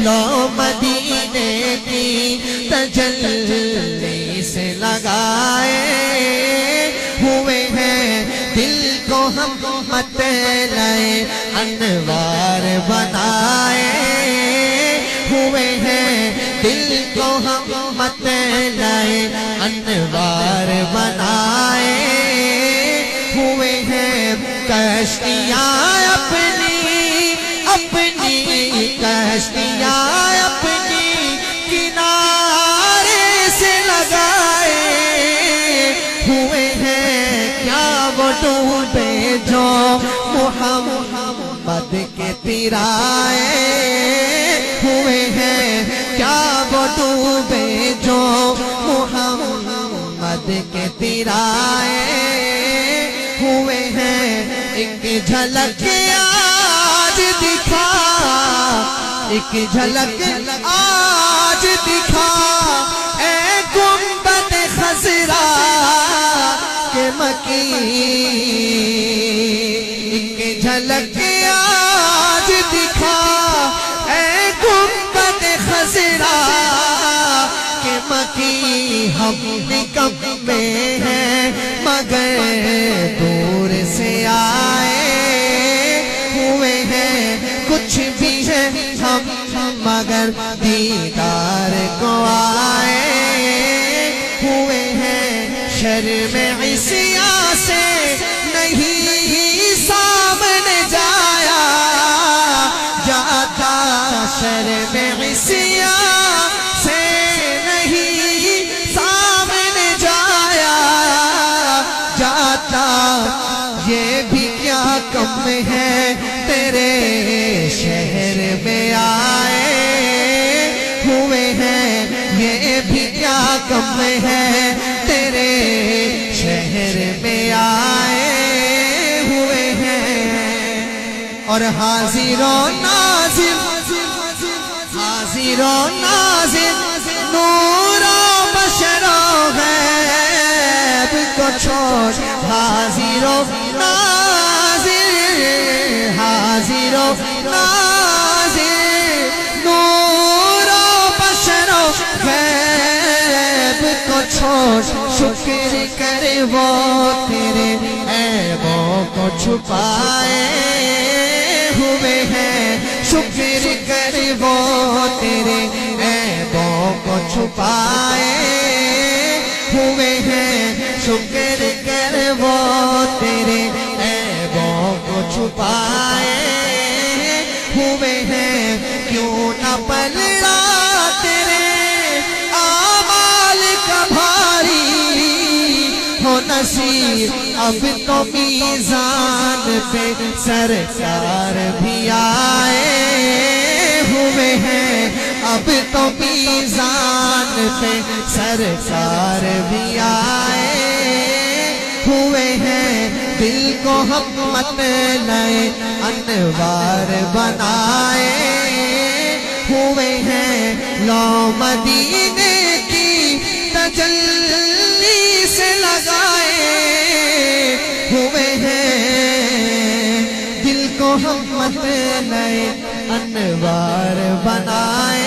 لو مدینے کی تجلی سے لگائے ہوئے ہیں، دل کو ہم مطلع انوار بنائے ہوئے ہیں، دل کو ہم مطلع انوار بنائے ہوئے ہیں، کشتیاں اپنی کشتیاں اپنی کنارے سے لگائے ہوئے ہیں، کیا وہ ڈوبے جو محمد کے تیرائے ہوئے ہیں، کیا وہ ڈوبے جو محمد کے تیرائے ہوئے ہیں، ایک جھلک آج دکھا، ایک جھلک آج دکھا اے گنبد خضرا کے مکین، ایک جھلک آج دکھا اے گنبد خضرا کے مکین، ہم نکمے ہیں مگر دور سے آئے ہوئے ہیں، کچھ بھی ہے ہم مگر دیدار کو آئے ہوئے ہیں، شرم عصیاں سے نہیں سامنے جایا جاتا، شرم عصیاں سے نہیں سامنے جایا جاتا، یہ بھی کیا کم ہے تیرے شہر میں آئے ہوئے ہیں، یہ بھی کیا کم ہے تیرے شہر میں آئے ہوئے ہیں، اور حاضر و ناظر حاضر و ناظر نور و بشر و غیب کو چھوڑ، حاضر و ناظر حاضر و ناظر نور و بشر و غیب کو چھوڑ، شکر کرے وہ تیرے عیبوں کو چھپائے ہوئے ہیں، شکر کرے وہ تیرے عیبوں کو چھپائے ہوئے ہیں، شکر کر وہ تیرے عیبوں کو چھپائے ہوئے ہیں، کیوں نہ پلڑا تیرے اعمال کا بھاری ہو نصیب، اب تو میزان پہ سرکار بھی آئے ہوئے ہیں، اب تو میزان پہ سرکار بھی آئے ہوئے ہیں، دل کو ہم مطلع انوار بنائے ہوئے ہیں، لو مدینے کی تجلی سے لگائے ہوئے ہیں، دل کو ہم مطلع انوار بنائے